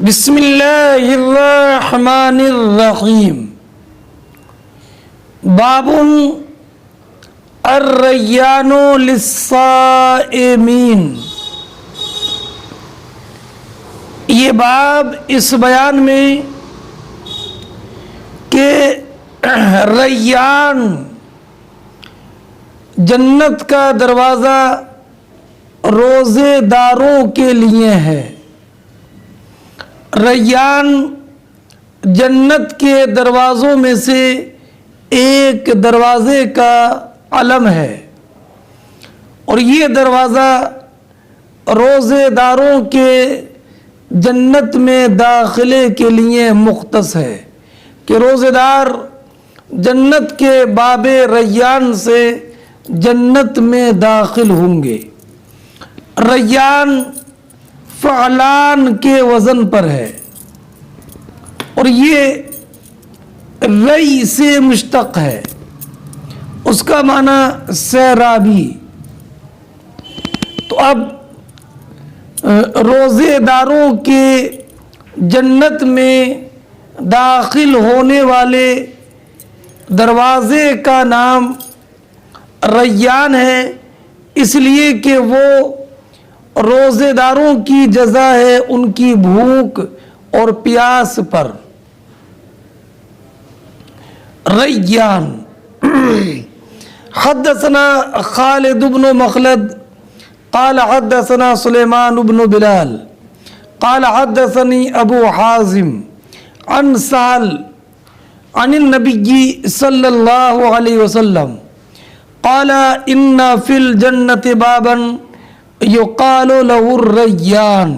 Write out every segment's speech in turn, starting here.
بسم اللہ الرحمن الرحیم۔ باب الریان للصائمین۔ یہ باب اس بیان میں کہ ریان جنت کا دروازہ روزے داروں کے لیے ہے۔ ریان جنت کے دروازوں میں سے ایک دروازے کا علم ہے، اور یہ دروازہ روزے داروں کے جنت میں داخلے کے لیے مختص ہے کہ روزے دار جنت کے باب ریان سے جنت میں داخل ہوں گے۔ ریان فعلان کے وزن پر ہے، اور یہ ری سے مشتق ہے، اس کا معنی سیرابی۔ تو اب روزے داروں کے جنت میں داخل ہونے والے دروازے کا نام ریان ہے، اس لیے کہ وہ روزے داروں کی جزا ہے ان کی بھوک اور پیاس پر۔ ریان۔ حدثنا خالد بن مخلد قال حدثنا سلیمان بن بلال قال حدثني ابو حازم عن سهل عن النبي صلى الله عليه وسلم قال ان في الجنة بابا يقال له الریان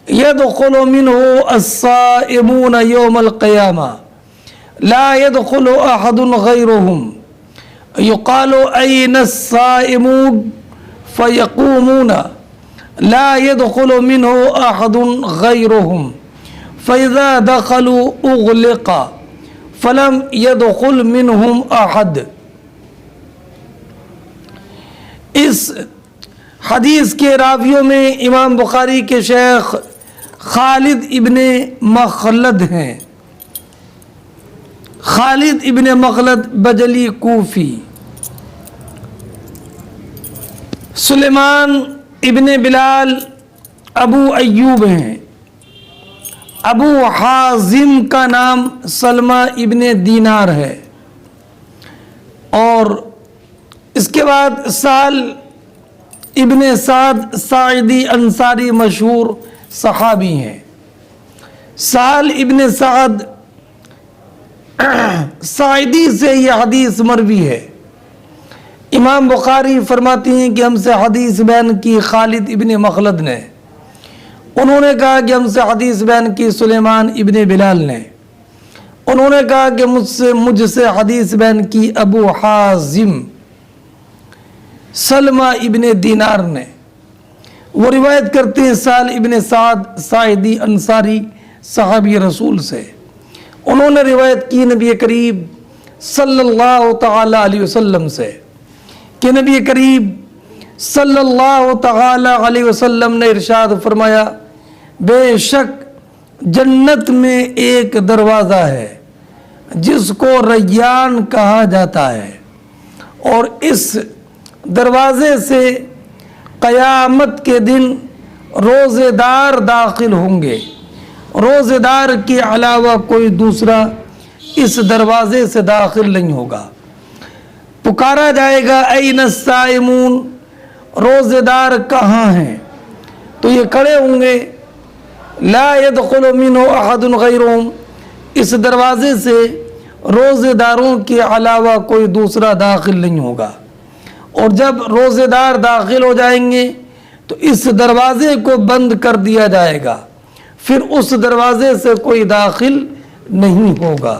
يدخل منه الصائمون يوم القيامة لا يدخل أحد غيرهم يقال أين الصائمون فيقومون لا يدخل منه أحد غيرهم فإذا دخلوا أغلق فلم يدخل منهم أحد۔ اس حدیث کے راویوں میں امام بخاری کے شیخ خالد ابن مخلد ہیں۔ خالد ابن مخلد بجلی کوفی۔ سلیمان ابن بلال ابو ایوب ہیں۔ ابو حازم کا نام سلمہ ابن دینار ہے، اور اس کے بعد سہل ابن سعد ساعدی انصاری مشہور صحابی ہیں۔ سہل ابن سعد ساعدی سے یہ حدیث مروی ہے۔ امام بخاری فرماتی ہیں کہ ہم سے حدیث بیان کی خالد ابن مخلد نے، انہوں نے کہا کہ ہم سے حدیث بیان کی سلیمان ابن بلال نے، انہوں نے کہا کہ مجھ سے حدیث بیان کی ابو حازم سلمہ ابن دینار نے۔ وہ روایت کرتے ہیں سہل ابن سعد ساعدی انصاری صحابی رسول سے، انہوں نے روایت کی نبی کریم صلی اللہ تعالی علیہ وسلم سے کہ نبی کریم صلی اللہ تعالی علیہ وسلم نے ارشاد فرمایا، بے شک جنت میں ایک دروازہ ہے جس کو ریان کہا جاتا ہے، اور اس دروازے سے قیامت کے دن روزے دار داخل ہوں گے، روزے دار کے علاوہ کوئی دوسرا اس دروازے سے داخل نہیں ہوگا۔ پکارا جائے گا این الصائمون، روزے دار کہاں ہیں؟ تو یہ کھڑے ہوں گے، لا يدخل منه احد غیرهم، اس دروازے سے روزے داروں کے علاوہ کوئی دوسرا داخل نہیں ہوگا، اور جب روزے دار داخل ہو جائیں گے تو اس دروازے کو بند کر دیا جائے گا، پھر اس دروازے سے کوئی داخل نہیں ہوگا۔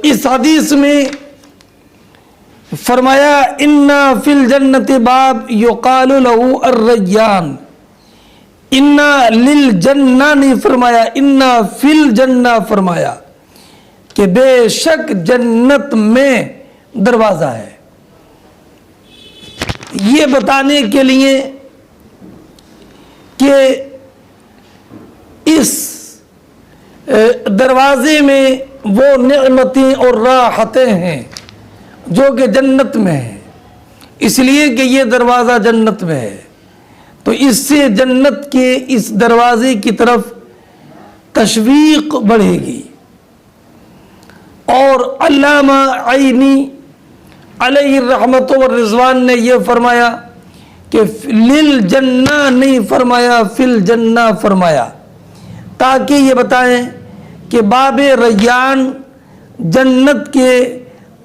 اس حدیث میں فرمایا ان فی الجنت باب یقال له الریان، ان للجنہ نہیں فرمایا، ان فی الجنہ فرمایا کہ بے شک جنت میں دروازہ ہے۔ یہ بتانے کے لیے کہ اس دروازے میں وہ نعمتیں اور راحتیں ہیں جو کہ جنت میں ہیں، اس لیے کہ یہ دروازہ جنت میں ہے، تو اس سے جنت کے اس دروازے کی طرف تشویق بڑھے گی۔ اور علامہ عینی علیہ الرحمت والرضوان نے یہ فرمایا کہ للجنہ نہیں فرمایا، فی الجنہ فرمایا، تاکہ یہ بتائیں کہ باب ریان جنت کے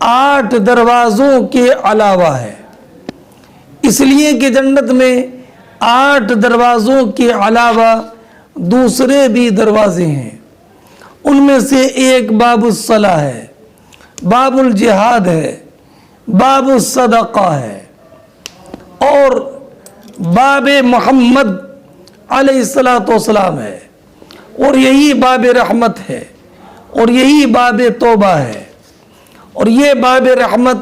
8 دروازوں کے علاوہ ہے، اس لیے کہ جنت میں 8 دروازوں کے علاوہ دوسرے بھی دروازے ہیں، ان میں سے ایک باب الصلاح ہے، باب الجہاد ہے، باب الصدقہ ہے، اور باب محمد علیہ السلام ہے، اور یہی باب رحمت ہے، اور یہی باب توبہ ہے۔ اور یہ باب رحمت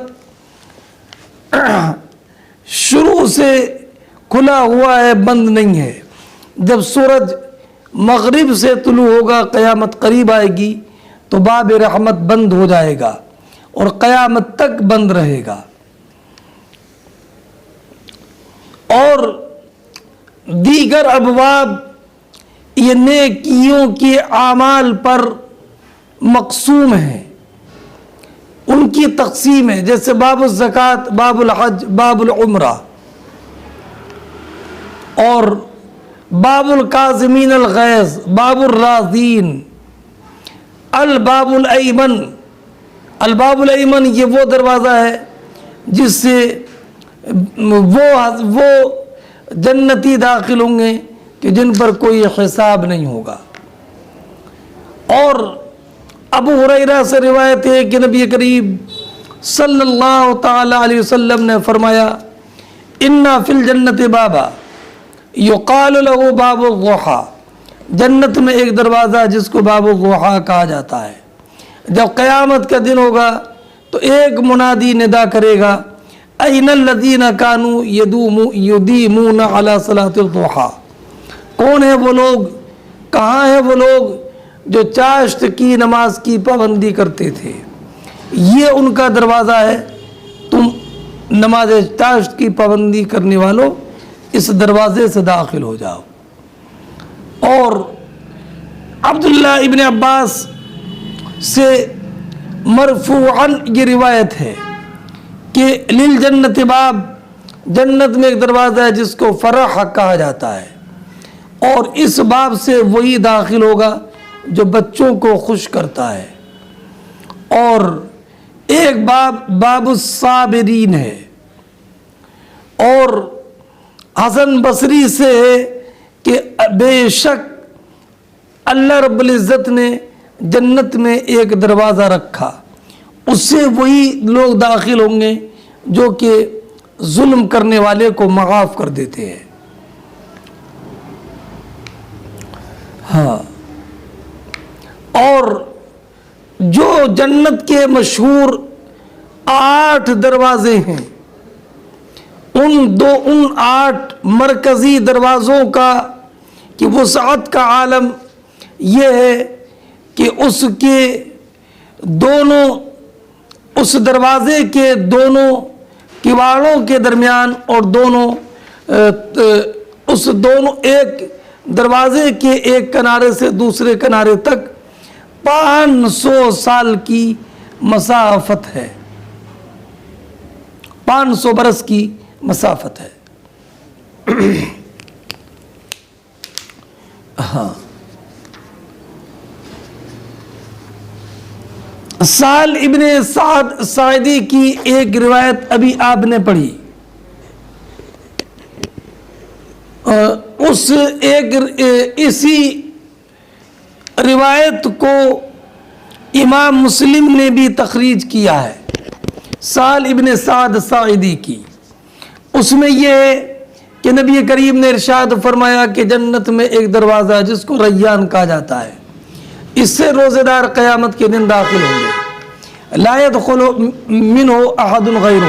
شروع سے کھلا ہوا ہے، بند نہیں ہے۔ جب سورج مغرب سے طلوع ہوگا، قیامت قریب آئے گی، تو باب رحمت بند ہو جائے گا اور قیامت تک بند رہے گا۔ اور دیگر ابواب یہ نیکیوں کے اعمال پر مقسوم ہیں، ان کی تقسیم ہے، جیسے باب الزکوٰۃ، باب الحج، باب العمرہ، اور باب الکاظمین الغیظ، باب الراضین، الباب الایمن۔ الباب الایمن یہ وہ دروازہ ہے جس سے وہ جنتی داخل ہوں گے کہ جن پر کوئی حساب نہیں ہوگا۔ اور ابو ہریرہ سے روایت ہے کہ نبی کریم صلی اللہ تعالی علیہ وسلم نے فرمایا، ان فی الجنت بابا یقال له باب الضحیٰ، جنت میں ایک دروازہ جس کو باب الضحیٰ کہا جاتا ہے۔ جب قیامت کا دن ہوگا تو ایک منادی ندا کرے گا، این الذین کانوا یدیمون علی صلاۃ الضحیٰ، کون ہیں وہ لوگ، کہاں ہیں وہ لوگ جو چاشت کی نماز کی پابندی کرتے تھے؟ یہ ان کا دروازہ ہے، تم نماز چاشت کی پابندی کرنے والوں اس دروازے سے داخل ہو جاؤ۔ اور عبداللہ ابن عباس سے مرفوعاً یہ روایت ہے کہ للجنت باب، جنت میں ایک دروازہ ہے جس کو فرح کہا جاتا ہے، اور اس باب سے وہی داخل ہوگا جو بچوں کو خوش کرتا ہے۔ اور ایک باب باب الصابرین ہے، اور حسن بصری سے ہے کہ بے شک اللہ رب العزت نے جنت میں ایک دروازہ رکھا، اس سے وہی لوگ داخل ہوں گے جو کہ ظلم کرنے والے کو معاف کر دیتے ہیں۔ ہاں، اور جو جنت کے مشہور 8 دروازے ہیں، ان 8 مرکزی دروازوں کا کہ وسعت کا عالم یہ ہے کہ اس کے دونوں، اس دروازے کے دونوں کواڑوں کے درمیان اور ایک دروازے کے ایک کنارے سے دوسرے کنارے تک 500 سال کی مسافت ہے، 500 برس کی مسافت ہے۔ ہاں، سال ابن سعد ساعدی کی ایک روایت ابھی آپ نے پڑھی، اسی روایت کو امام مسلم نے بھی تخریج کیا ہے، سال ابن سعد ساعدی کی۔ اس میں یہ ہے کہ نبی کریم نے ارشاد فرمایا کہ جنت میں ایک دروازہ ہے جس کو ریان کہا جاتا ہے، اس سے روزے دار قیامت کے دن داخل ہوں گے، لا يدخل منه احد غیرہ،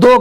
2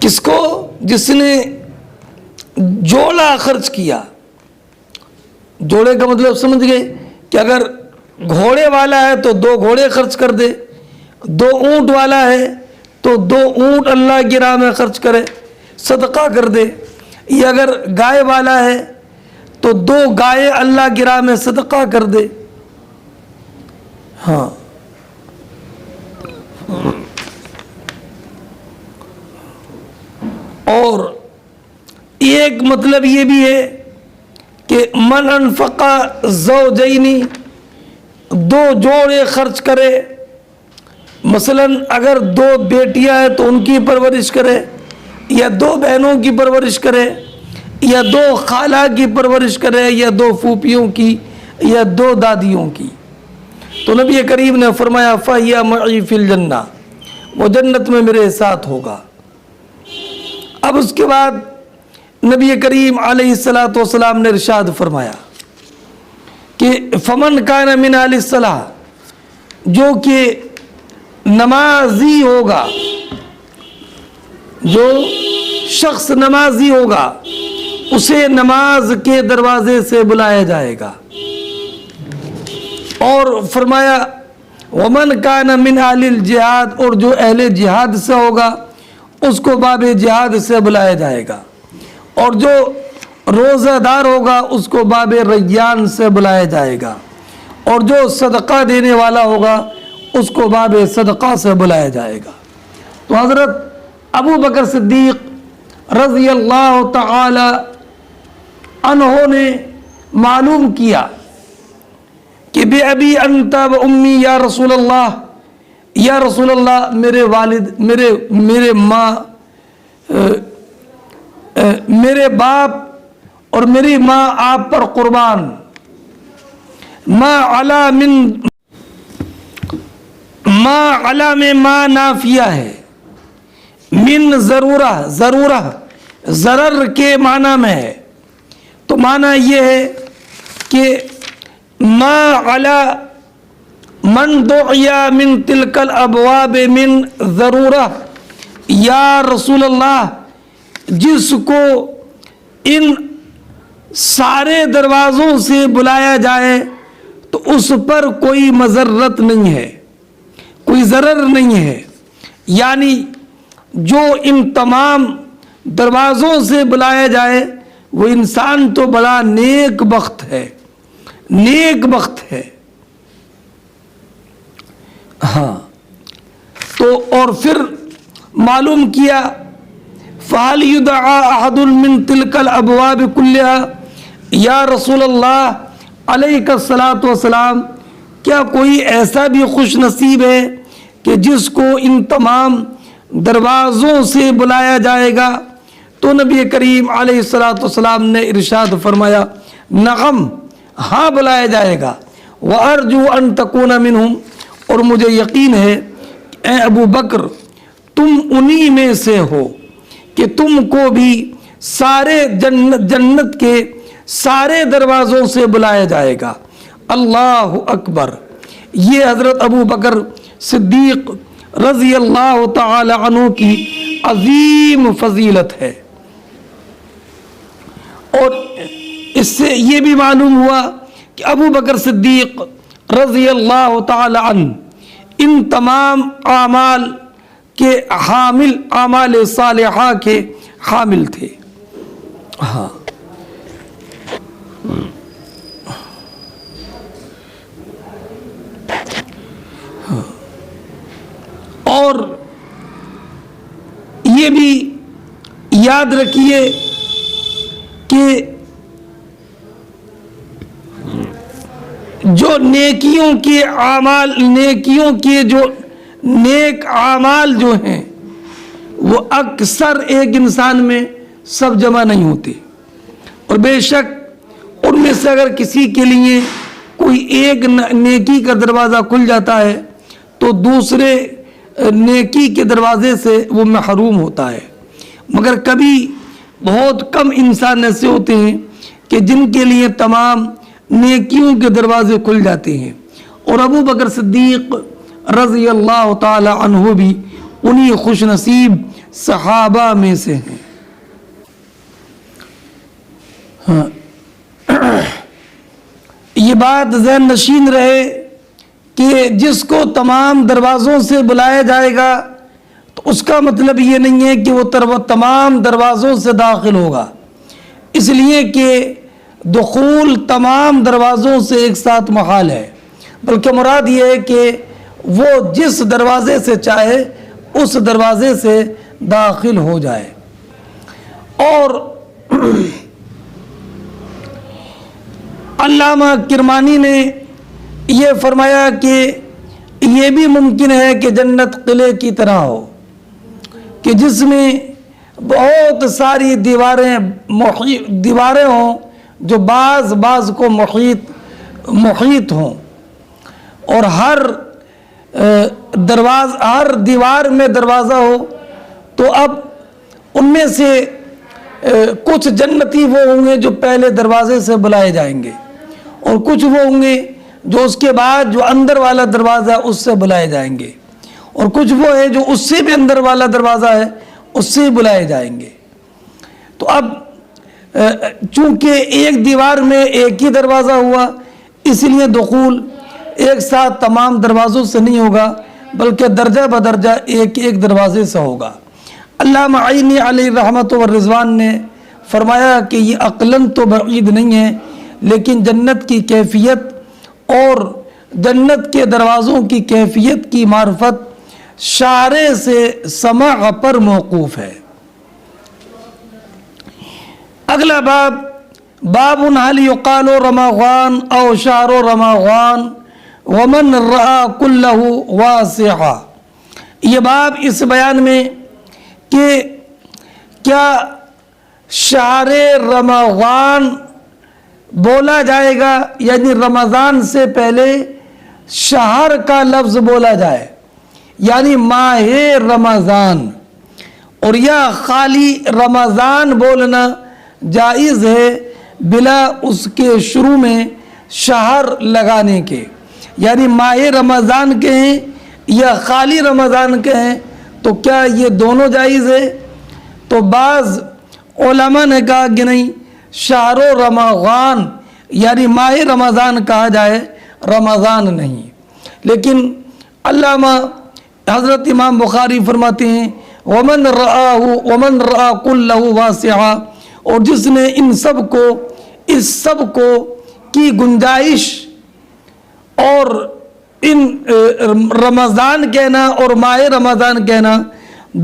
کس کو؟ جس نے جوڑا خرچ کیا. جوڑے کا مطلب سمجھ گئے کہ اگر گھوڑے والا ہے تو 2 گھوڑے خرچ کر دے, 2 اونٹ والا ہے تو 2 اونٹ اللہ کی راہ میں خرچ کرے, صدقہ کر دے, یا اگر گائے والا ہے تو 2 گائے اللہ کی راہ میں صدقہ کر دے. ہاں, اور ایک مطلب یہ بھی ہے کہ من انفق زوجین, 2 جوڑے خرچ کرے. مثلا اگر 2 بیٹیاں ہیں تو ان کی پرورش کرے, یا 2 بہنوں کی پرورش کرے, یا 2 خالہ کی پرورش کرے, یا 2 پھوپھیوں کی, یا 2 دادیوں کی. تو نبی کریم نے فرمایا فَهِيَ مَعِي فِي الْجَنَّةِ, وہ جنت میں میرے ساتھ ہوگا. اب اس کے بعد نبی کریم علیہ الصلوۃ والسلام نے ارشاد فرمایا کہ فمن کان من اہل الصلاح, جو کہ نمازی ہوگا, جو شخص نمازی ہوگا اسے نماز کے دروازے سے بلایا جائے گا. اور فرمایا ومن کان من اہل الجہاد, اور جو اہل جہاد سے ہوگا اس کو باب جہاد سے بلایا جائے گا. اور جو روزہ دار ہوگا اس کو باب ریان سے بلایا جائے گا. اور جو صدقہ دینے والا ہوگا اس کو باب صدقہ سے بلایا جائے گا. تو حضرت ابو بکر صدیق رضی اللہ تعالی عنہ نے معلوم کیا کہ بے ابی انت و امی یا رسول اللہ, یا رسول اللہ, میرے والد, میرے ماں, میرے باپ اور میری ماں آپ پر قربان. ما علا میں ما نافیہ ہے, من ضرورہ ضرر کے معنی میں ہے. تو معنی یہ ہے کہ ما علا من دعیا من تلک الابواب من ضرورہ, یا رسول اللہ, جس کو ان سارے دروازوں سے بلایا جائے تو اس پر کوئی مضرت نہیں ہے, کوئی ضرر نہیں ہے. یعنی جو ان تمام دروازوں سے بلایا جائے وہ انسان تو بڑا نیک بخت ہے, نیک بخت ہے. ہاں, تو اور پھر معلوم کیا فَهَلْ يُدْعَى أَحَدٌ مِّن تِلْكَ الْأَبْوَابِ كُلِّهَا, یا رسول اللہ علیہ الصلاۃ والسلام, کیا کوئی ایسا بھی خوش نصیب ہے کہ جس کو ان تمام دروازوں سے بلایا جائے گا؟ تو نبی کریم علیہ الصلاۃ والسلام نے ارشاد فرمایا نعم, ہاں بلایا جائے گا. وَأَرْجُو أَن تَكُونَ مِنْهُمْ, اور مجھے یقین ہے اے ابو بکر تم انہی میں سے ہو کہ تم کو بھی سارے جنت کے سارے دروازوں سے بلایا جائے گا. اللہ اکبر. یہ حضرت ابو بکر صدیق رضی اللہ تعالی عنہ کی عظیم فضیلت ہے. اور اس سے یہ بھی معلوم ہوا کہ ابو بکر صدیق رضی اللہ تعالی عنہ ان تمام اعمال کے حامل, اعمال صالحہ کے حامل تھے. ہاں, اور یہ بھی یاد رکھیے کہ جو نیکیوں کے اعمال, نیکیوں کے جو نیک اعمال جو ہیں وہ اکثر ایک انسان میں سب جمع نہیں ہوتے, اور بے شک ان میں سے اگر کسی کے لیے کوئی ایک نیکی کا دروازہ کھل جاتا ہے تو دوسرے نیکی کے دروازے سے وہ محروم ہوتا ہے. مگر کبھی بہت کم انسان ایسے ہوتے ہیں کہ جن کے لیے تمام نیکیوں کے دروازے کھل جاتے ہیں. اور ابو بکر صدیق رضی اللہ تعالی عنہ بھی انہی خوش نصیب صحابہ میں سے ہیں۔ ہاں یہ بات ذہن نشین رہے کہ جس کو تمام دروازوں سے بلایا جائے گا تو اس کا مطلب یہ نہیں ہے کہ وہ تمام دروازوں سے داخل ہوگا، اس لیے کہ دخول تمام دروازوں سے ایک ساتھ محال ہے، بلکہ مراد یہ ہے کہ وہ جس دروازے سے چاہے اس دروازے سے داخل ہو جائے۔ اور علامہ کرمانی نے یہ فرمایا کہ یہ بھی ممکن ہے کہ جنت قلعے کی طرح ہو کہ جس میں بہت ساری دیواریں ہوں جو بعض کو محیط ہوں، اور ہر دیوار میں دروازہ ہو، تو اب ان میں سے کچھ جنتی وہ ہوں گے جو پہلے دروازے سے بلائے جائیں گے، اور کچھ وہ ہوں گے جو اس کے بعد جو اندر والا دروازہ ہے اس سے بلائے جائیں گے، اور کچھ وہ ہے جو اس سے بھی اندر والا دروازہ ہے اس سے بلائے جائیں گے۔ تو اب چونکہ ایک دیوار میں ایک ہی دروازہ ہوا، اس لیے دخول ایک ساتھ تمام دروازوں سے نہیں ہوگا، بلکہ درجہ بدرجہ ایک دروازے سے ہوگا۔ علامہ عینی علیہ رحمت و رضوان نے فرمایا کہ یہ عقلاً تو بعید نہیں ہے، لیکن جنت کی کیفیت اور جنت کے دروازوں کی کیفیت کی معرفت شارع سے سماع پر موقوف ہے۔ اگلا باب هل يقال رمضان او شهر رمضان ومن رأى كله واسعا، یہ باب اس بیان میں کہ کیا شہر رمضان بولا جائے گا، یعنی رمضان سے پہلے شہر کا لفظ بولا جائے یعنی ماہ رمضان، اور یا خالی رمضان بولنا جائز ہے بلا اس کے شروع میں شہر لگانے کے، یعنی ماہ رمضان کہیں یا خالی رمضان کہیں تو کیا یہ دونوں جائز ہے؟ تو بعض علماء نے کہا کہ نہیں، شہر رمضان یعنی ماہ رمضان کہا جائے، رمضان نہیں۔ لیکن علامہ حضرت امام بخاری فرماتے ہیں ومن رآ کلہ واسعا، اور جس نے اس سب کو کی گنجائش اور ان رمضان کہنا اور ماہ رمضان کہنا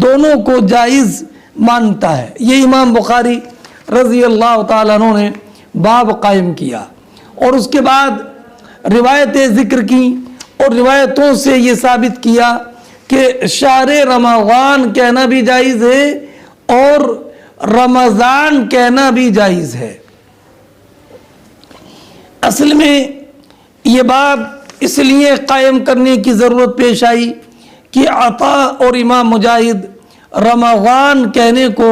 دونوں کو جائز مانتا ہے، یہ امام بخاری رضی اللہ تعالیٰ عنہ نے باب قائم کیا، اور اس کے بعد روایتیں ذکر کی اور روایتوں سے یہ ثابت کیا کہ شہر رمضان کہنا بھی جائز ہے اور رمضان کہنا بھی جائز ہے۔ اصل میں یہ باب اس لیے قائم کرنے کی ضرورت پیش آئی کہ عطا اور امام مجاہد رمضان کہنے کو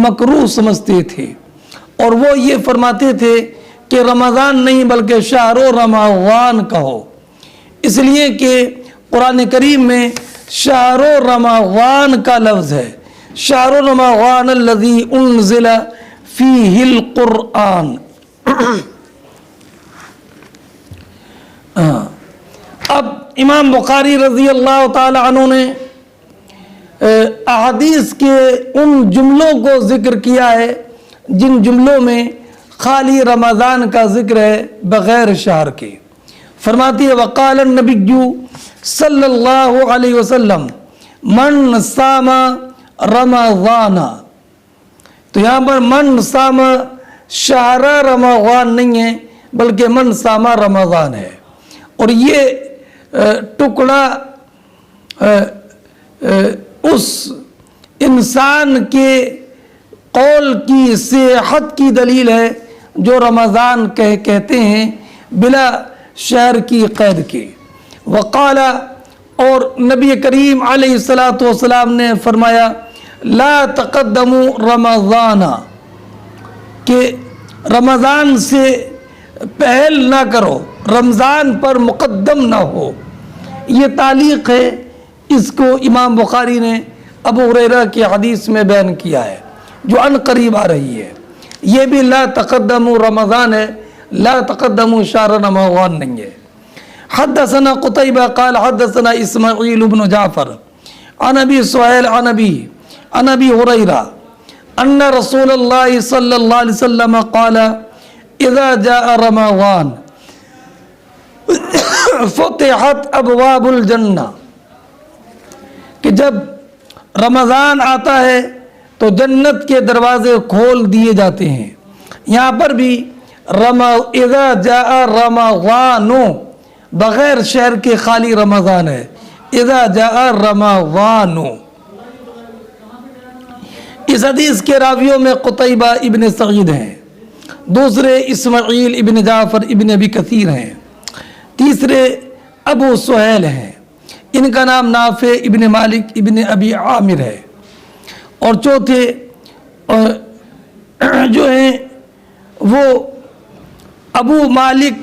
مکروہ سمجھتے تھے، اور وہ یہ فرماتے تھے کہ رمضان نہیں بلکہ شہر رمضان کہو، اس لیے کہ قرآن کریم میں شہر رمضان کا لفظ ہے، شہر رمضان الذی انزل فیہ القرآن۔ اب امام بخاری رضی اللہ تعالی عنہ نے احادیث کے ان جملوں کو ذکر کیا ہے جن جملوں میں خالی رمضان کا ذکر ہے بغیر شہر کے۔ فرماتی ہے وقال النبی صلی اللہ علیہ وسلم من صام رمضان، تو یہاں پر من صام شہر رمضان نہیں ہے بلکہ من صام رمضان ہے، اور یہ ٹکڑا اس انسان کے قول کی صحت کی دلیل ہے جو رمضان کہتے ہیں بلا شہر کی قید کے۔ وقال، اور نبی کریم علیہ الصلاۃ والسلام نے فرمایا لا تقدموا رمضان، کہ رمضان سے پہل نہ کرو، رمضان پر مقدم نہ ہو، یہ تعلیق ہے، اس کو امام بخاری نے ابو ہریرہ کی حدیث میں بیان کیا ہے جو ان قریب آ رہی ہے۔ یہ بھی لا تقدموا رمضان ہے، لا تقدموا شہر رمضان نہیں ہے۔ حدثنا قتيبة قال حدثنا اسماعيل بن جعفر عن ابي سهيل عن ابي هريرة ان رسول الله صلى الله عليه وسلم قال اذا جاء رمضان فتحت ابواب الجنہ، کہ جب رمضان آتا ہے تو جنت کے دروازے کھول دیے جاتے ہیں۔ یہاں پر بھی اذا جاء رمضان بغیر شہر کے خالی رمضان ہے، اذا جاء رمضان۔ اس حدیث کے راویوں میں قتیبہ ابن سعید ہیں، دوسرے اسماعیل ابن جعفر ابن ابی کثیر ہیں، تیسرے ابو سہیل ہیں، ان کا نام نافع ابن مالک ابن ابی عامر ہے، اور چوتھے جو ہیں وہ ابو مالک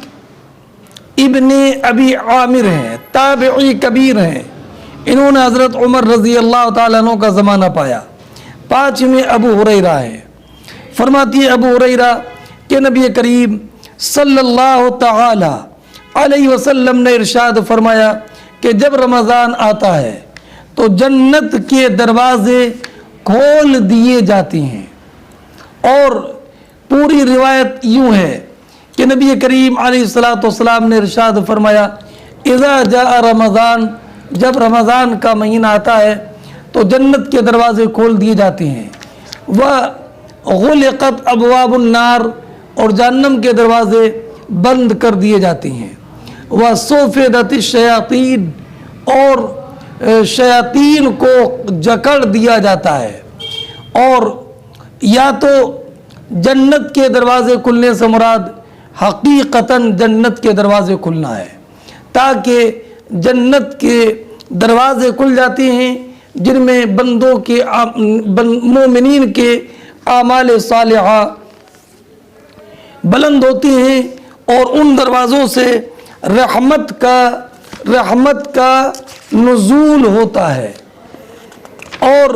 ابن ابی عامر ہیں، تابعی کبیر ہیں، انہوں نے حضرت عمر رضی اللہ تعالیٰ عنہ کا زمانہ پایا۔ پانچویں ابو ہریرہ ہے۔ فرماتی ہے ابو ہریرہ کہ نبی کریم صلی اللہ تعالی علیہ وسلم نے ارشاد فرمایا کہ جب رمضان آتا ہے تو جنت کے دروازے کھول دیے جاتے ہیں۔ اور پوری روایت یوں ہے کہ نبی کریم علیہ الصلوۃ والسلام نے ارشاد فرمایا اذا جاء رمضان، جب رمضان کا مہینہ آتا ہے تو جنت کے دروازے کھول دیے جاتے ہیں، وغلقت ابواب النار، اور جہنم کے دروازے بند کر دیے جاتے ہیں، وصفدت الشیاطین، اور شیاطین کو جکڑ دیا جاتا ہے۔ اور یا تو جنت کے دروازے کھلنے سے مراد حقیقتاً جنت کے دروازے کھلنا ہے، تاکہ جنت کے دروازے کھل جاتے ہیں جن میں بندوں کے مومنین کے اعمال صالحہ بلند ہوتے ہیں، اور ان دروازوں سے رحمت کا نزول ہوتا ہے۔ اور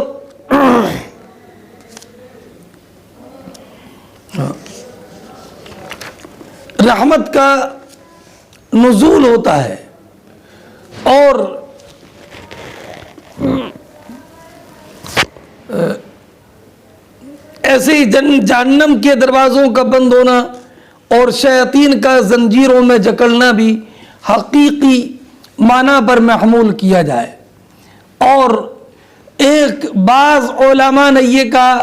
رحمت کا نزول ہوتا ہے، اور ایسے ہی جہنم کے دروازوں کا بند ہونا اور شیاطین کا زنجیروں میں جکڑنا بھی حقیقی معنی پر محمول کیا جائے۔ اور ایک بعض علماء نے یہ کہا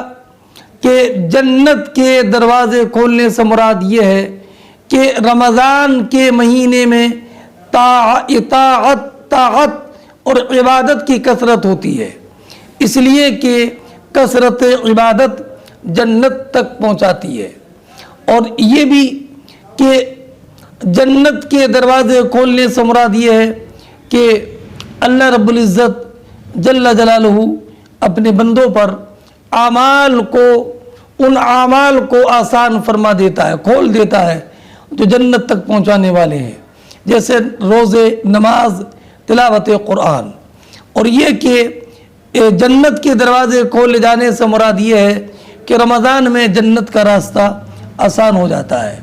کہ جنت کے دروازے کھولنے سے مراد یہ ہے کہ رمضان کے مہینے میں طاعت اور عبادت کی کثرت ہوتی ہے، اس لیے کہ کثرت عبادت جنت تک پہنچاتی ہے۔ اور یہ بھی کہ جنت کے دروازے کھولنے سے مراد یہ ہے کہ اللہ رب العزت جل جلالہ اپنے بندوں پر ان اعمال کو آسان فرما دیتا ہے، کھول دیتا ہے جو جنت تک پہنچانے والے ہیں، جیسے روزے، نماز، تلاوت قرآن۔ اور یہ کہ جنت کے دروازے کھولے جانے سے مراد یہ ہے کہ رمضان میں جنت کا راستہ آسان ہو جاتا ہے،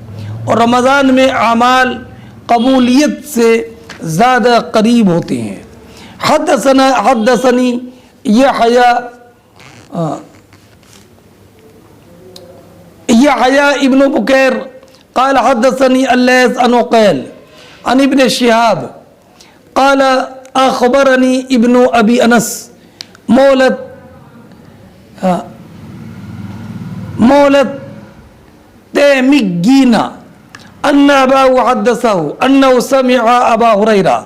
اور رمضان میں اعمال قبولیت سے زیادہ قریب ہوتے ہیں۔ حدثنی یحییٰ ابن بکیر قال حدثني الليث عن عقيل عن ابن شهاب قال اخبرني ابن ابي انس مولد تيميجينا ان اباه حدثه انه سمع ابا هريره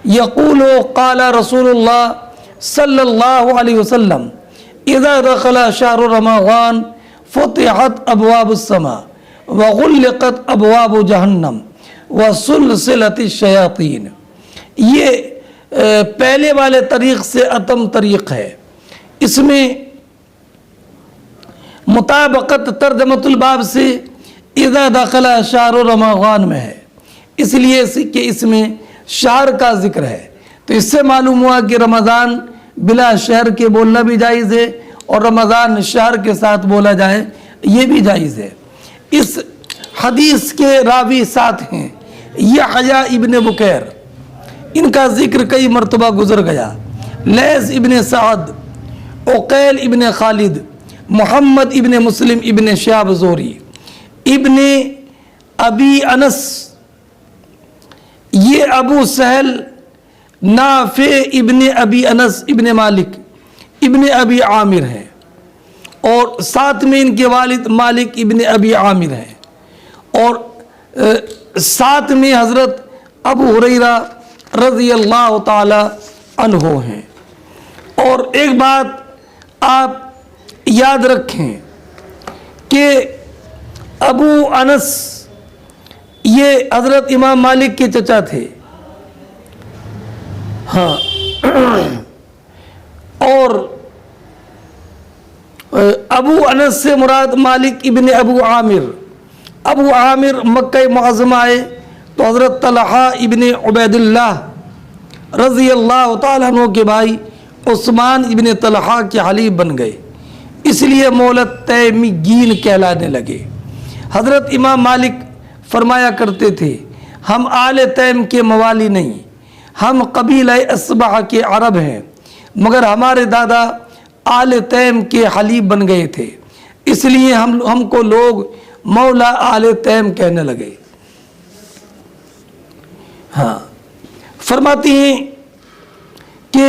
يقول قال رسول الله صلى الله عليه وسلم اذا دخل شهر رمضان فتحت ابواب السماء وغلقت ابواب جہنم وسلسلت الشیاطین۔ یہ پہلے والے طریق سے اتم طریق ہے، اس میں مطابقت ترجمۃ الباب سے اذا دخل شہر رمضان میں ہے، اس لیے کہ اس میں شہر کا ذکر ہے، تو اس سے معلوم ہوا کہ رمضان بلا شہر کے بولنا بھی جائز ہے اور رمضان شہر کے ساتھ بولا جائے یہ بھی جائز ہے۔ اس حدیث کے راوی 7 ہیں، یحییٰ ابن بکیر، ان کا ذکر کئی مرتبہ گزر گیا، لیث ابن سعد، عقیل ابن خالد، محمد ابن مسلم ابن شہاب زہری، ابن ابی انس، یہ ابو سہل نافع ابن ابی انس ابن مالک ابن ابی عامر ہیں، اور ساتھ میں ان کے والد مالک ابن ابی عامر ہیں، اور ساتھ میں حضرت ابو ہریرہ رضی اللہ تعالی عنہ ہیں۔ اور ایک بات آپ یاد رکھیں کہ ابو انس یہ حضرت امام مالک کے چچا تھے، ہاں، اور ابو انس سے مراد مالک ابن ابو عامر۔ ابو عامر مکہ معظمہ آئے تو حضرت طلحہ ابن عبید اللہ رضی اللہ تعالیٰ عنہ کے بھائی عثمان ابن طلحہ کے حلیف بن گئے، اس لیے مولت تیمیین کہلانے لگے۔ حضرت امام مالک فرمایا کرتے تھے، ہم آل تیم کے موالی نہیں، ہم قبیلہ اصبع کے عرب ہیں، مگر ہمارے دادا آل تیم کے حلیف بن گئے تھے، اس لیے ہم کو لوگ مولا آل تیم کہنے لگے۔ ہاں، فرماتی ہیں کہ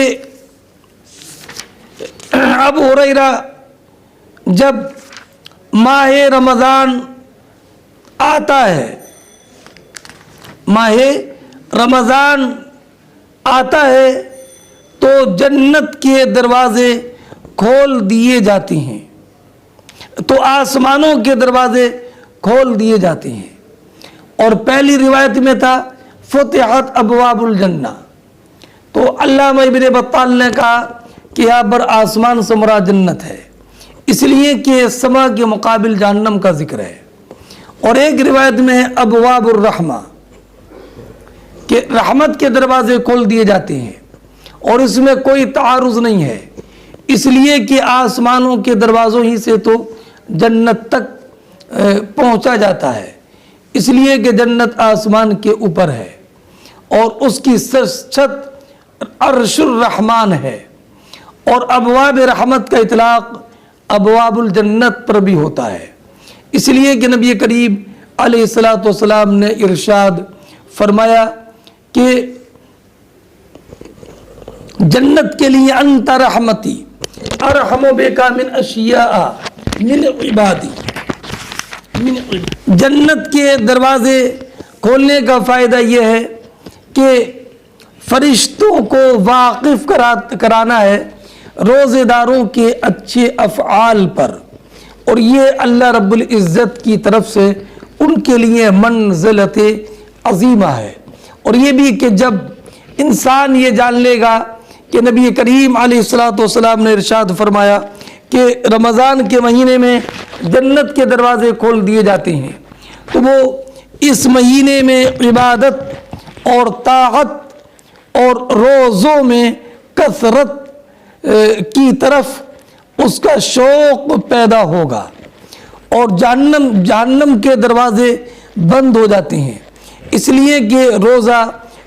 ابو ہریرہ جب ماہ رمضان آتا ہے، ماہ رمضان آتا ہے تو جنت کے دروازے کھول دیے جاتے ہیں، تو آسمانوں کے دروازے کھول دیے جاتے ہیں، اور پہلی روایت میں تھا فتحت ابواب الجنہ، تو علامہ ابن بطال نے کہا کہ یہاں پر آسمان سے مراد جنت ہے، اس لیے کہ سما کے مقابل جہنم کا ذکر ہے۔ اور ایک روایت میں ابواب الرحمہ کہ رحمت کے دروازے کھول دیے جاتے ہیں، اور اس میں کوئی تعارض نہیں ہے، اس لیے کہ آسمانوں کے دروازوں ہی سے تو جنت تک پہنچا جاتا ہے، اس لیے کہ جنت آسمان کے اوپر ہے اور اس کی چھت عرش الرحمن ہے، اور ابواب رحمت کا اطلاق ابواب الجنت پر بھی ہوتا ہے، اس لیے کہ نبی کریم علیہ الصلوۃ والسلام نے ارشاد فرمایا کہ جنت کے لیے انت رحمتی ارحم بک من اشیاء من عبادی، جنت کے دروازے کھولنے کا فائدہ یہ ہے کہ فرشتوں کو واقف کرانا ہے روزے داروں کے اچھے افعال پر، اور یہ اللہ رب العزت کی طرف سے ان کے لیے منزلت عظیمہ ہے۔ اور یہ بھی کہ جب انسان یہ جان لے گا کہ نبی کریم علیہ الصلوۃ والسلام نے ارشاد فرمایا کہ رمضان کے مہینے میں جنت کے دروازے کھول دیے جاتے ہیں، تو وہ اس مہینے میں عبادت اور طاعت اور روزوں میں کثرت کی طرف اس کا شوق پیدا ہوگا، اور جہنم کے دروازے بند ہو جاتے ہیں، اس لیے کہ روزہ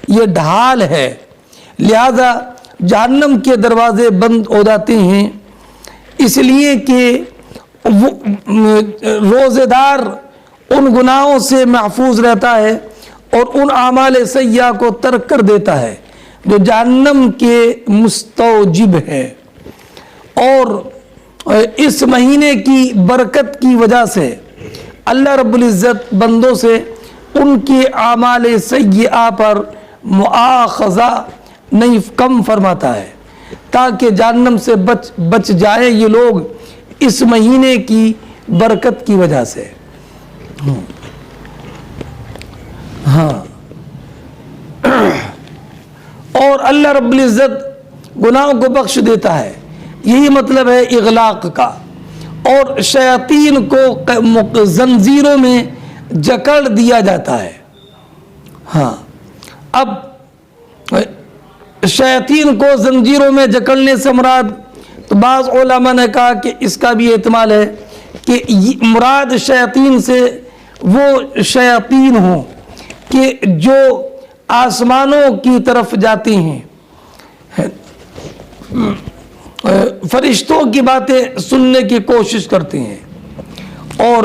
یہ ڈھال ہے، لہذا جہنم کے دروازے بند ہو جاتے ہیں، اس لیے کہ روزے دار ان گناہوں سے محفوظ رہتا ہے اور ان اعمال سیئہ کو ترک کر دیتا ہے جو جہنم کے مستوجب ہے۔ اور اس مہینے کی برکت کی وجہ سے اللہ رب العزت بندوں سے ان کے اعمال سیئہ پر مؤاخذہ نہیں کم فرماتا ہے، تاکہ جہنم سے بچ جائے یہ لوگ اس مہینے کی برکت کی وجہ سے۔ ہاں، اور اللہ رب العزت گناہوں کو بخش دیتا ہے، یہی مطلب ہے اغلاق کا، اور شیاطین کو زنجیروں میں جکڑ دیا جاتا ہے۔ ہاں، اب شیاطین کو زنجیروں میں جکڑنے سے مراد، تو بعض علماء نے کہا کہ اس کا بھی احتمال ہے کہ مراد شیاطین سے وہ شیاطین ہوں کہ جو آسمانوں کی طرف جاتے ہیں، فرشتوں کی باتیں سننے کی کوشش کرتے ہیں، اور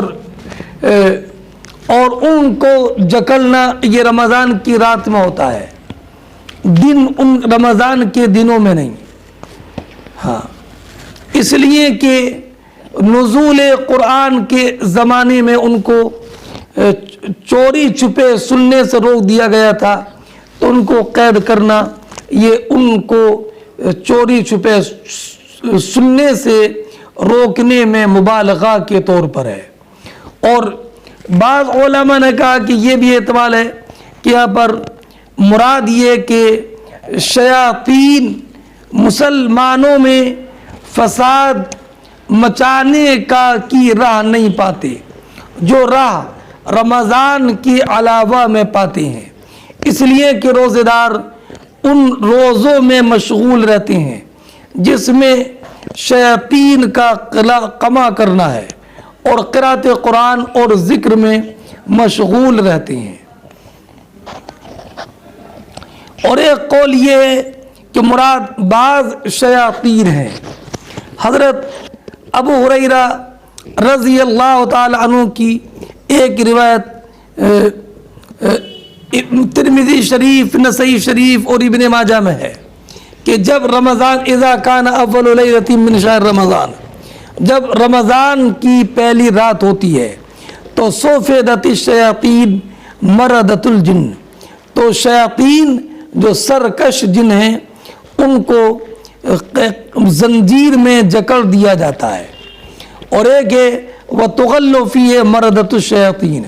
ان کو جکڑنا یہ رمضان کی رات میں ہوتا ہے، دن ان رمضان کے دنوں میں نہیں۔ ہاں، اس لیے کہ نزول قرآن کے زمانے میں ان کو چوری چھپے سننے سے روک دیا گیا تھا، تو ان کو قید کرنا یہ ان کو چوری چھپے سننے سے روکنے میں مبالغہ کے طور پر ہے۔ اور بعض علماء نے کہا کہ یہ بھی احتمال ہے کہ یہاں پر مراد یہ کہ شیاطین مسلمانوں میں فساد مچانے کی راہ نہیں پاتے، جو راہ رمضان کے علاوہ میں پاتے ہیں، اس لیے کہ روزے دار ان روزوں میں مشغول رہتے ہیں جس میں شیاطین کا قمع کرنا ہے، اور قرأت قرآن اور ذکر میں مشغول رہتے ہیں۔ اور ایک قول یہ ہے کہ مراد بعض شیاطین ہیں۔ حضرت ابو ہریرہ رضی اللہ تعالی عنہ کی ایک روایت ترمذی شریف، نسائی شریف اور ابن ماجہ میں ہے کہ جب رمضان اذا کان اول لیلۃ من شہر رمضان، جب رمضان کی پہلی رات ہوتی ہے تو صفدت الشیاطین مردۃ الجن، تو شیاطین جو سرکش جن ہیں ان کو زنجیر میں جکڑ دیا جاتا ہے۔ اور ایک ہے وَتُغَلُّ فِيهِ مَرَدَةُ الشَّيَاطِينِ،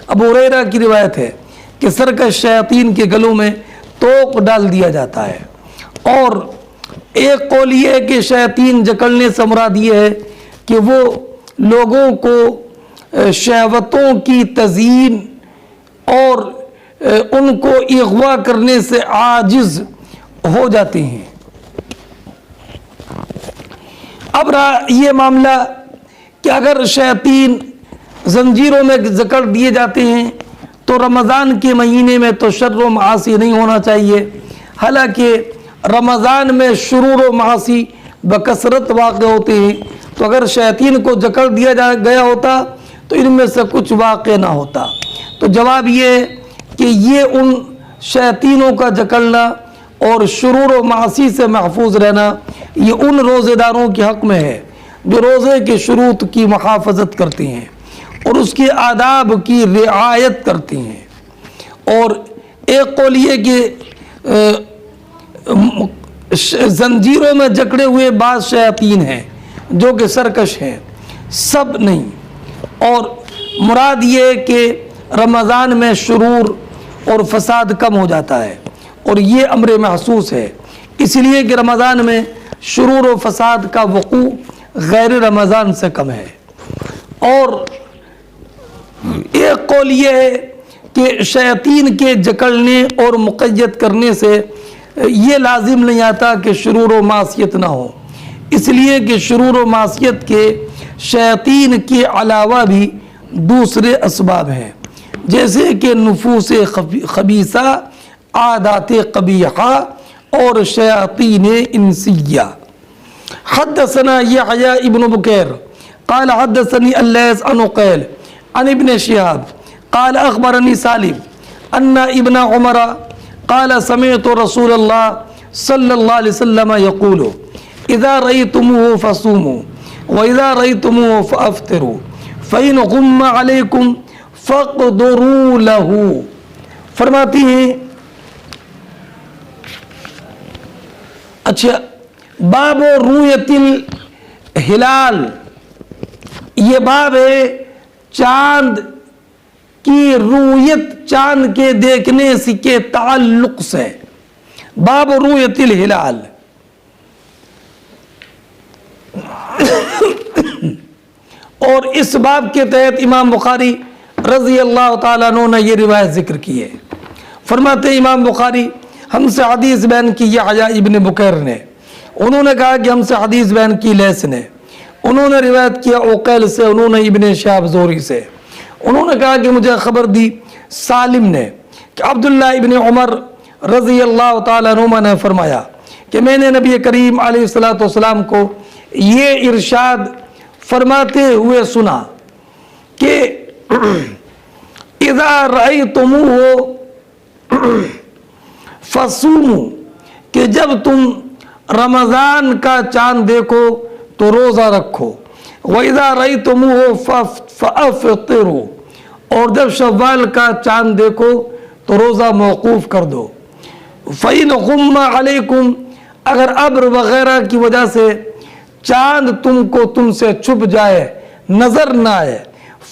ابو ہریرہ کی روایت ہے کہ سرکش شیاطین کے گلوں میں توق ڈال دیا جاتا ہے۔ اور ایک قول یہ ہے کہ شیاطین جکڑنے سے مراد یہ ہے کہ وہ لوگوں کو شہوتوں کی تزیین اور ان کو اغوا کرنے سے عاجز ہو جاتے ہیں۔ اب رہا یہ معاملہ کہ اگر شیاطین زنجیروں میں جکڑ دیے جاتے ہیں تو رمضان کے مہینے میں تو شر و معاصی نہیں ہونا چاہیے، حالانکہ رمضان میں شرور و معاصی بکثرت واقع ہوتے ہیں، تو اگر شیاطین کو جکڑ دیا گیا ہوتا تو ان میں سے کچھ واقع نہ ہوتا۔ تو جواب یہ ہے کہ یہ ان شیاطینوں کا جکڑنا اور شرور و معاصی سے محفوظ رہنا یہ ان روزے داروں کے حق میں ہے جو روزے کے شروط کی محافظت کرتے ہیں اور اس کے آداب کی رعایت کرتے ہیں۔ اور ایک قول یہ کہ زنجیروں میں جکڑے ہوئے بعض شیاطین ہیں جو کہ سرکش ہیں، سب نہیں۔ اور مراد یہ کہ رمضان میں شرور اور فساد کم ہو جاتا ہے، اور یہ امر محسوس ہے، اس لیے کہ رمضان میں شرور و فساد کا وقوع غیر رمضان سے کم ہے۔ اور ایک قول یہ ہے کہ شیاطین کے جکڑنے اور مقید کرنے سے یہ لازم نہیں آتا کہ شرور و معصیت نہ ہو، اس لیے کہ شرور و معصیت کے شیاطین کے علاوہ بھی دوسرے اسباب ہیں، جیسے کہ نفوس خبیثہ، عادات قبیحہ اور شیاطین انسیہ۔ حدثنا یحییٰ ابن بکیر قال حدثني الليث عن عقيل عن ابن شهاب قال اخبرني سالم ان ابن عمر قال سمعت رسول الله صلى الله عليه وسلم يقول اذا رأيتموه فصوموا واذا رأيتموه فافطروا فإن غم عليكم فاقدروا له۔ فرماتی ہیں اچھا، باب رؤیت الہلال، یہ باب ہے چاند کی رؤیت، چاند کے دیکھنے کے تعلق سے، باب رؤیت الہلال۔ اور اس باب کے تحت امام بخاری رضی اللہ تعالیٰ عنہ نے یہ روایت ذکر کی ہے۔ فرماتے امام بخاری ہم سے حدیث بیان کی یحییٰ ابن بکیر نے، انہوں نے کہا کہ ہم سے حدیث بیان کی لیث نے، انہوں نے روایت کیا عقیل سے، انہوں نے ابن شہاب زہری سے، انہوں نے کہا کہ مجھے خبر دی سالم نے کہ عبداللہ ابن عمر رضی اللہ تعالیٰ عنہما نے فرمایا کہ میں نے نبی کریم علیہ الصلوۃ والسلام کو یہ ارشاد فرماتے ہوئے سنا کہ اذا رأیتموہ فصوموا، کہ جب تم رمضان کا چاند دیکھو تو روزہ رکھو، وَإِذَا رَأَيْتُمُوهُ فَأَفْطِرُوا، اور جب شوال کا چاند دیکھو تو روزہ موقوف کر دو، فَإِنْ غُمَّ عَلَيْكُمْ، اگر ابر وغیرہ کی وجہ سے چاند تم سے چھپ جائے، نظر نہ آئے،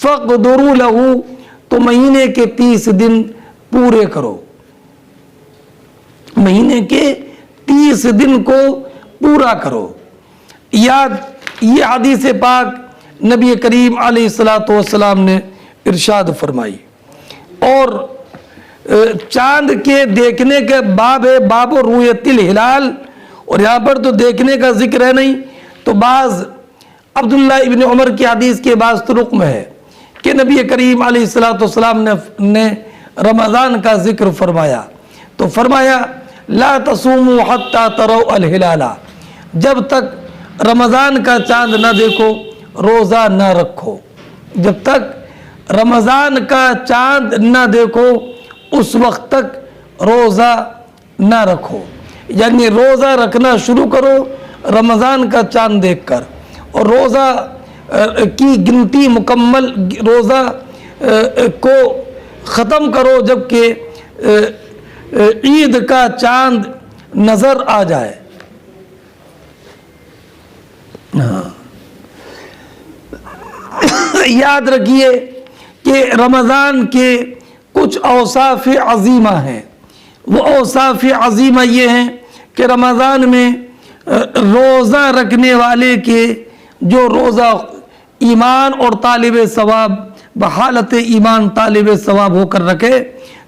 فَقْدُرُوا لَهُ، تو مہینے کے 30 دن پورے کرو، مہینے کے 30 دن کو پورا کرو۔ یہ حدیث پاک نبی کریم علیہ الصلوۃ والسلام نے ارشاد فرمائی۔ اور چاند کے دیکھنے کے باب ہے باب رؤیت الہلال، اور یہاں پر تو دیکھنے کا ذکر ہے نہیں، تو بعض عبداللہ ابن عمر کی حدیث کے بعض طرق میں ہے کہ نبی کریم علیہ الصلوۃ والسلام نے رمضان کا ذکر فرمایا، تو فرمایا لا تصوموا حتی تروا الہلال، جب تک رمضان کا چاند نہ دیکھو روزہ نہ رکھو، جب تک رمضان کا چاند نہ دیکھو اس وقت تک روزہ نہ رکھو، یعنی روزہ رکھنا شروع کرو رمضان کا چاند دیکھ کر، اور روزہ کی گنتی مکمل روزہ کو ختم کرو جب کہ عید کا چاند نظر آ جائے۔ یاد رکھیے کہ رمضان کے کچھ اوصاف عظیمہ ہیں، وہ اوصاف عظیمہ یہ ہیں کہ رمضان میں روزہ رکھنے والے کے جو روزہ ایمان اور طالب ثواب بحالت ایمان طالب ثواب ہو کر رکھے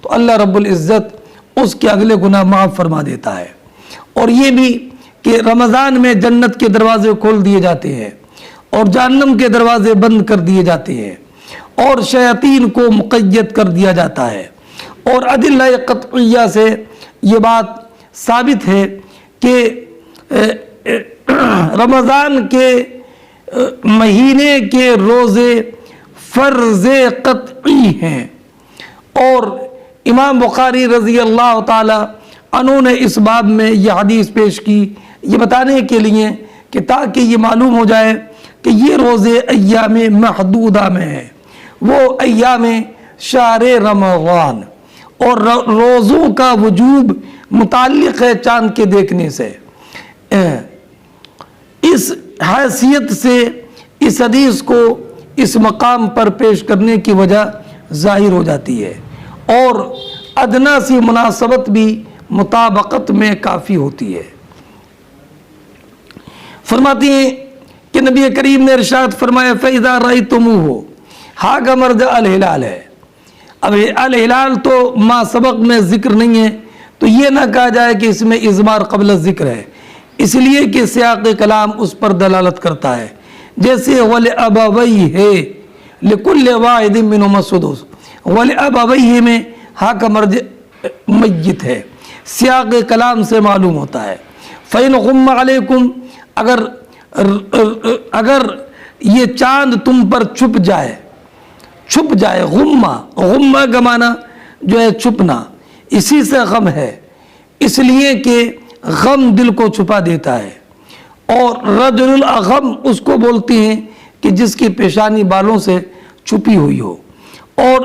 تو اللہ رب العزت اس کے اگلے گناہ معاف فرما دیتا ہے۔ اور یہ بھی کہ رمضان میں جنت کے دروازے کھول دیے جاتے ہیں اور جہنم کے دروازے بند کر دیے جاتے ہیں اور شیاطین کو مقید کر دیا جاتا ہے، اور ادلہ قطعیہ سے یہ بات ثابت ہے کہ رمضان کے مہینے کے روزے فرض قطعی ہیں، اور امام بخاری رضی اللہ تعالی عنہ نے اس باب میں یہ حدیث پیش کی یہ بتانے کے لیے کہ تاکہ یہ معلوم ہو جائے کہ یہ روزے ایام محدودہ میں ہیں، وہ ایام شہر رمضان، اور روزوں کا وجوب متعلق ہے چاند کے دیکھنے سے۔ اس حیثیت سے اس حدیث کو اس مقام پر پیش کرنے کی وجہ ظاہر ہو جاتی ہے، اور ادنا سی مناسبت بھی مطابقت میں کافی ہوتی ہے۔ فرماتی ہیں کہ نبی کریم نے ارشاد فرمایا فَإِذَا رَأَيْتُمُوهُ، ہاں کا مرد الہلال ہے۔ اب الہلال تو ما سبق میں ذکر نہیں ہے، تو یہ نہ کہا جائے کہ اس میں اضمار قبل ذکر ہے، اس لیے کہ سیاق کلام اس پر دلالت کرتا ہے، جیسے وَلِأَبَوَيْهِ لِكُلِّ وَاحِدٍ مِّنْهُمَا السُّدُسُ، وَلِأَبَوَيْهِ میں ہاں کا مرد میت ہے، سیاق کلام سے معلوم ہوتا ہے۔ فَإِنْ غُمَّ عَلَيْكُمْ، اگر یہ چاند تم پر چھپ جائے، غمہ کا معنی جو ہے چھپنا، اسی سے غم ہے، اس لیے کہ غم دل کو چھپا دیتا ہے، اور رجل الاغم اس کو بولتے ہیں کہ جس کی پیشانی بالوں سے چھپی ہوئی ہو، اور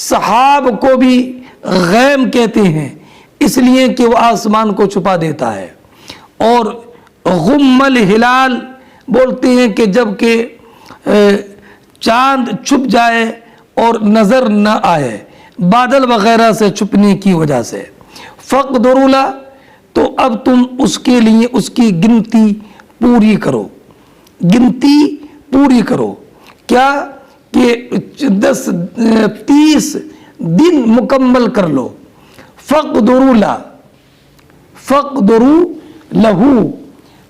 سحاب کو بھی غیم کہتے ہیں اس لیے کہ وہ آسمان کو چھپا دیتا ہے، اور غم الہلال بولتے ہیں کہ جب کہ چاند چھپ جائے اور نظر نہ آئے بادل وغیرہ سے چھپنے کی وجہ سے۔ فَقْدُرُوا لَهُ، تو اب تم اس کے لیے اس کی گنتی پوری کرو، کیا کہ 30 دن مکمل کر لو۔ فَقْدُرُوا لَهُ، فقدرو لہو،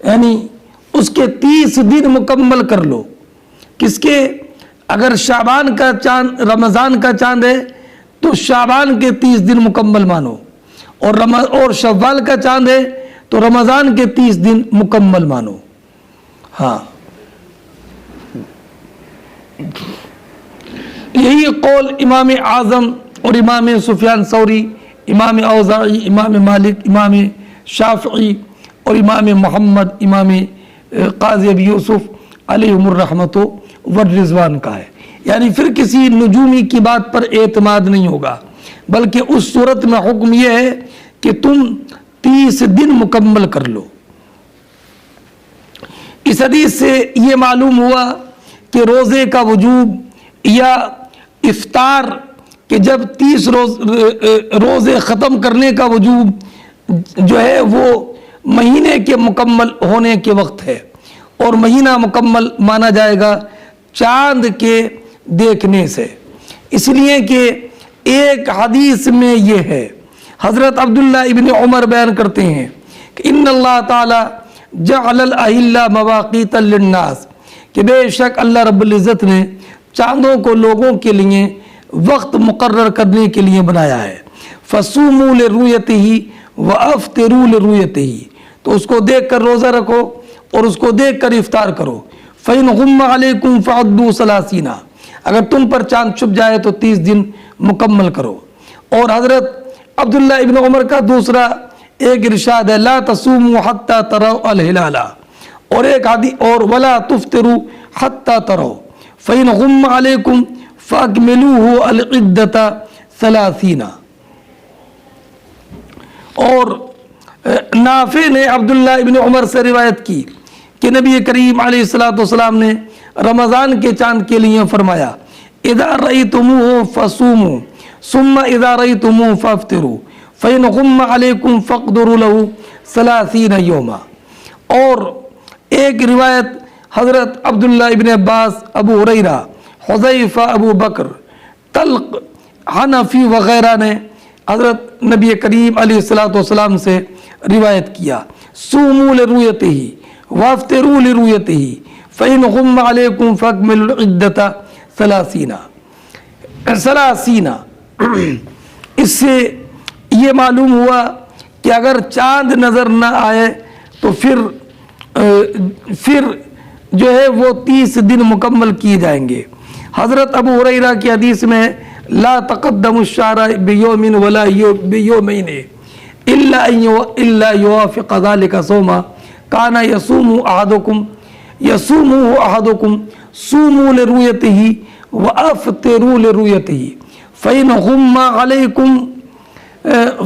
یعنی اس کے 30 دن مکمل کر لو۔ کس کے؟ اگر شعبان کا چاند رمضان کا چاند ہے تو شعبان کے 30 دن مکمل مانو، اور شوال کا چاند ہے تو رمضان کے 30 دن مکمل مانو۔ ہاں، یہی قول امام اعظم اور امام سفیان ثوری، امام اوزاعی، امام مالک، امام شافعی اور امام محمد، امام قاضی ابی یوسف علیہم الرحمۃ والرضوان کا ہے۔ یعنی پھر کسی نجومی کی بات پر اعتماد نہیں ہوگا، بلکہ اس صورت میں حکم یہ ہے کہ تم 30 دن مکمل کر لو۔ اس حدیث سے یہ معلوم ہوا کہ روزے کا وجوب یا افطار کہ جب 30 روزے ختم کرنے کا وجوب جو ہے وہ مہینے کے مکمل ہونے کے وقت ہے، اور مہینہ مکمل مانا جائے گا چاند کے دیکھنے سے، اس لیے کہ ایک حدیث میں یہ ہے، حضرت عبداللہ ابن عمر بیان کرتے ہیں کہ ان اللہ تعالی جعل الاہلہ مواقیت للناس، کہ بے شک اللہ رب العزت نے چاندوں کو لوگوں کے لیے وقت مقرر کرنے کے لیے بنایا ہے۔ فصوموا لرؤیتہ وافطروا لرؤیتہ، تو اس کو دیکھ کر روزہ رکھو اور اس کو دیکھ کر افطار کرو۔ فإن غم علیکم فعدوا 30، اگر تم پر چاند چھپ جائے تو 30 دن مکمل کرو۔ اور حضرت عبداللہ ابن عمر کا دوسرا ایک ارشاد ہے لا تصوموا حتی تروا الہلال، اور ایک حدیث اور ولا تفطروا حتی تروا فإن غم علیکم فاکملوہ العدۃ 30۔ اور نافع نے عبداللہ ابن عمر سے روایت کی کہ نبی کریم علیہ السلام نے رمضان کے چاند کے لیے فرمایا اذا رأیتموہ فصوموا ثم اذا رأیتموہ فافطروا فإن غم علیکم فاقدروا لہ 30 یوما۔ اور ایک روایت حضرت عبداللہ ابن عباس، ابو ہریرہ، حذیفہ، ابو بکر، طلق، حنفی وغیرہ نے حضرت نبی کریم علیہ السلام سے روایت کیا صوموا لرؤیتہ وافطروا لرؤیتہ فإن غم علیکم فاکملوا العدۃ 30۔ اس سے یہ معلوم ہوا کہ اگر چاند نظر نہ آئے تو پھر جو ہے وہ 30 دن مکمل کیے جائیں گے۔ حضرت ابو ہریرہ کی حدیث میں لا تقدم الشہر بیوم ولا بیومین الا یوافق ذلك صوما کان یصومه احدکم صوموا لرؤیتہ وافطروا لرؤیتہ فإن غم علیکم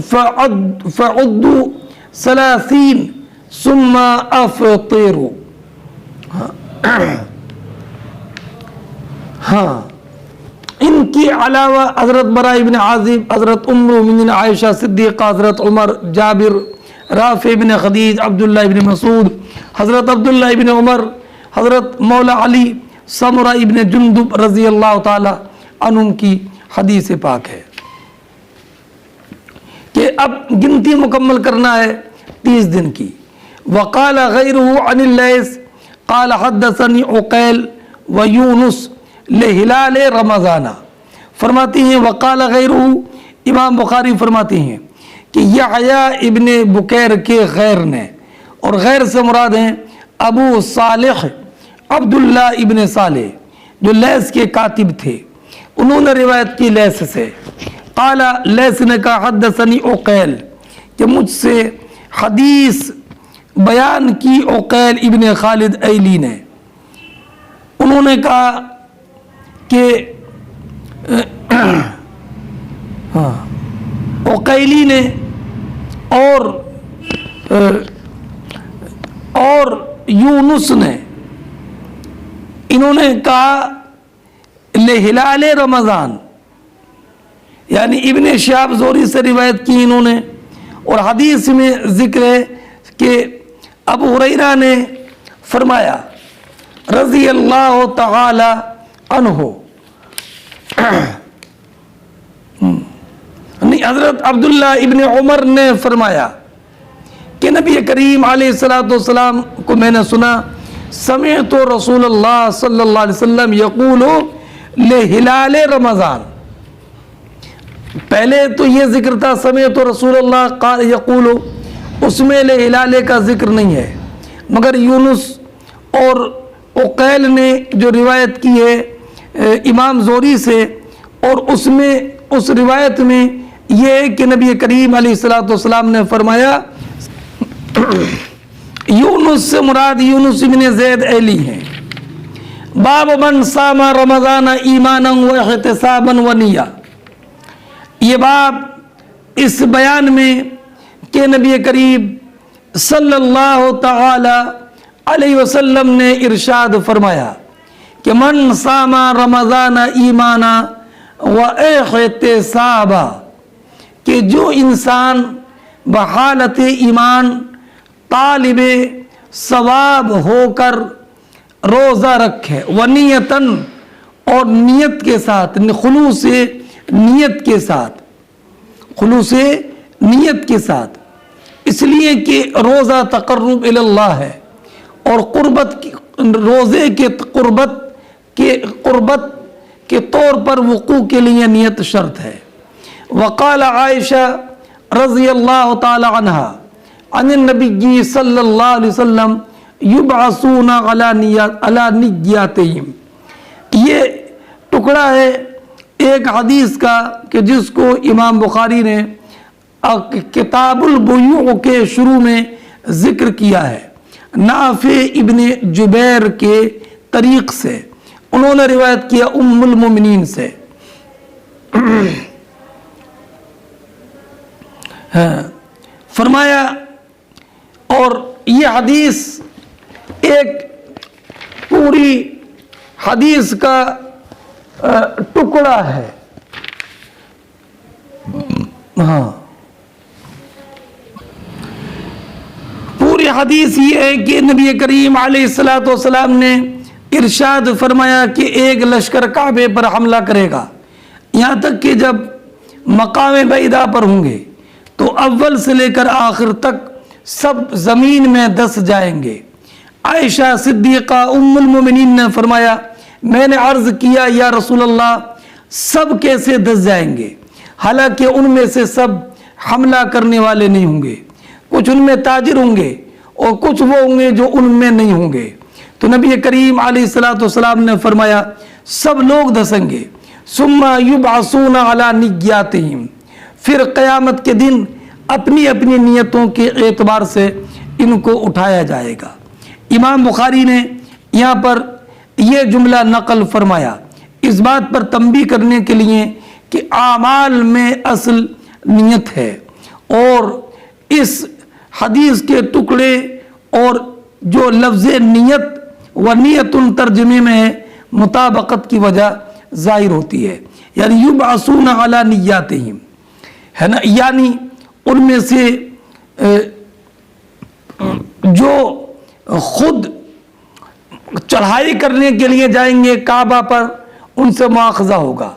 فعدوا 30 ثم افطروا۔ ہاں، ان کے علاوہ حضرت برا ابن عازب، حضرت ام المؤمنین عائشہ صدیقہ، حضرت عمر، جابر، رافع ابن خدیج، عبداللہ ابن مسعود، حضرت عبداللہ ابن عمر، حضرت مولا علی، سمرہ ابن جندب رضی اللہ تعالی عنہم کی حدیث پاک ہے کہ اب گنتی مکمل کرنا ہے 30 دن کی۔ وقال غیرہ عن اللیث قال حدثنی عقیل ویونس لہلال رمضان، فرماتے ہیں وقال غیرہ، امام بخاری فرماتے ہیں کہ یحییٰ ابن بکیر کے غیر نے، اور غیر سے مراد ہیں ابو صالح عبداللہ ابن صالح جو لیث کے کاتب تھے، انہوں نے روایت کی لیث سے۔ قال لیث نے کہا حدثنی عقیل، کہ مجھ سے حدیث بیان کی عقیل ابن خالد ایلی نے، انہوں نے کہا کہ عقیلی نے اور یونس نے، انہوں نے کہا لہلال رمضان، یعنی ابن شہاب زہری سے روایت کی انہوں نے، اور حدیث میں ذکر ہے کہ ابو ہریرہ نے فرمایا رضی اللہ تعالی عنہ، حضرت عبداللہ ابن عمر نے فرمایا کہ نبی کریم علیہ الصلوۃ والسلام کو میں نے سنا سمعت رسول اللہ صلی اللہ علیہ وسلم یقول لہلال رمضان. پہلے تو یہ ذکر تھا سمعت رسول اللہ قال یقول، اس میں لہلال کا ذکر نہیں ہے، مگر یونس اور عقیل نے جو روایت کی ہے امام زہری سے، اور اس میں اس روایت میں یہ ہے کہ نبی کریم علیہ الصلوۃ والسلام نے فرمایا، یونس سے مراد یونس بن زید ایلی ہیں. باب من صام رمضان ایمانا و احتسابا و نیہ. یہ باب اس بیان میں کہ نبی کریم صلی اللہ تعالی علیہ وسلم نے ارشاد فرمایا کہ من صام رمضان ایمانا و احتسابا، کہ جو انسان بحالت ایمان طالب ثواب ہو کر روزہ رکھے، ونیتاً اور نیت کے ساتھ، خلوص نیت کے ساتھ، خلوص نیت کے ساتھ، اس لیے کہ روزہ تقرب الی اللہ ہے اور روزے کے قربت کے طور پر وقوع کے لیے نیت شرط ہے. وقال عائشہ رضی اللہ تعالی عنہ عن النبی صلی اللہ علیہ وسلم یبعثون علی نیاتہم. یہ ٹکڑا ہے ایک حدیث کا کہ جس کو امام بخاری نے کتاب البیوع کے شروع میں ذکر کیا ہے نافع ابن جبیر کے طریق سے. انہوں نے روایت کیا ام المومنین سے. فرمایا، اور یہ حدیث ایک پوری حدیث کا ٹکڑا ہے. ہاں، پوری حدیث یہ ہے کہ نبی کریم علیہ الصلوۃ والسلام نے ارشاد فرمایا کہ ایک لشکر کعبے پر حملہ کرے گا، یہاں تک کہ جب مقام بعیدہ پر ہوں گے تو اول سے لے کر آخر تک سب زمین میں دس جائیں گے. عائشہ صدیقہ ام المومنین نے فرمایا، میں نے عرض کیا یا رسول اللہ سب کیسے دس جائیں گے، حالانکہ ان میں سے سب حملہ کرنے والے نہیں ہوں گے، کچھ ان میں تاجر ہوں گے اور کچھ وہ ہوں گے جو ان میں نہیں ہوں گے. تو نبی کریم علیہ الصلوۃ والسلام نے فرمایا سب لوگ دسیں گے. ثم یبعثون علی نیاتہم، پھر قیامت کے دن اپنی اپنی نیتوں کے اعتبار سے ان کو اٹھایا جائے گا. امام بخاری نے یہاں پر یہ جملہ نقل فرمایا اس بات پر تنبیہ کرنے کے لیے کہ اعمال میں اصل نیت ہے، اور اس حدیث کے ٹکڑے اور جو لفظ نیت و نیت ترجمے میں ہے مطابقت کی وجہ ظاہر ہوتی ہے. یعنی یبعثون علی نیاتہم ہے نا، یعنی ان میں سے جو خود چڑھائی کرنے کے لیے جائیں گے کعبہ پر ان سے مواخذہ ہوگا،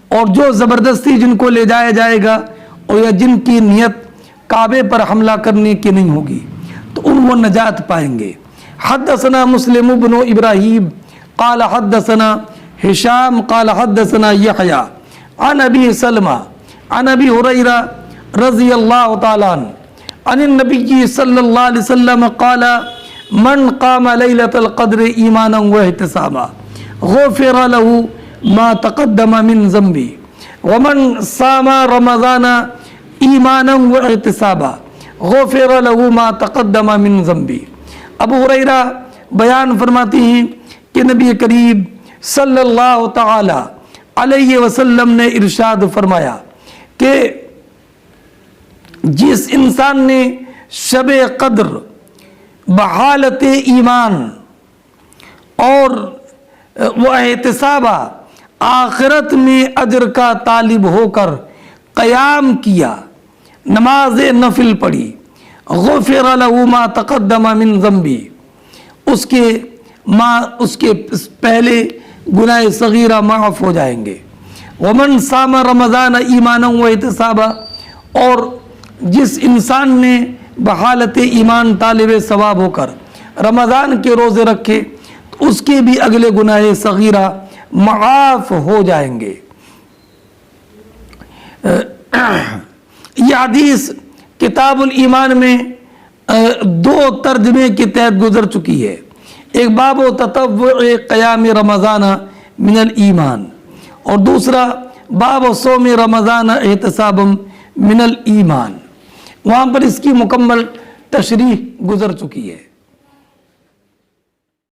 اور جو زبردستی جن کو لے جایا جائے گا اور یا جن کی نیت کعبے پر حملہ کرنے کی نہیں ہوگی تو ان وہ نجات پائیں گے. حدثنا مسلم بن ابراہیم قال حدثنا ہشام قال حدثنا یحییٰ عن ابی سلمہ عن ابی ہریرہ رضی اللہ تعالی عنہ عن النبی صلی اللہ علیہ وسلم قال من قام لیلۃ القدر ایمانا واحتسابا غفر له ما تقدم من ذنبه ومن صام رمضان ایمانا واحتسابا غفر له ما تقدم من ذنبه. ابو ہریرہ بیان فرماتے ہیں کہ نبی کریم صلی اللہ تعالی علیہ وسلم نے ارشاد فرمایا کہ جس انسان نے شب قدر بحالت ایمان اور وہ احتسابہ آخرت میں اجر کا طالب ہو کر قیام کیا، نماز نفل پڑھی، غفر له ما تقدم من ذنبی، اس کے پہلے گناہ صغیرہ معاف ہو جائیں گے. ومن صام رمضان ایمانا واحتسابا، اور جس انسان نے بحالت ایمان طالب ثواب ہو کر رمضان کے روزے رکھے تو اس کے بھی اگلے گناہ صغیرہ معاف ہو جائیں گے۔ یہ حدیث کتاب الایمان میں دو ترجمے کے تحت گزر چکی ہے، ایک باب و تطوع قیام رمضان من الایمان اور دوسرا باب و صوم رمضان احتساب من الایمان، وہاں پر اس کی مکمل تشریح گزر چکی ہے۔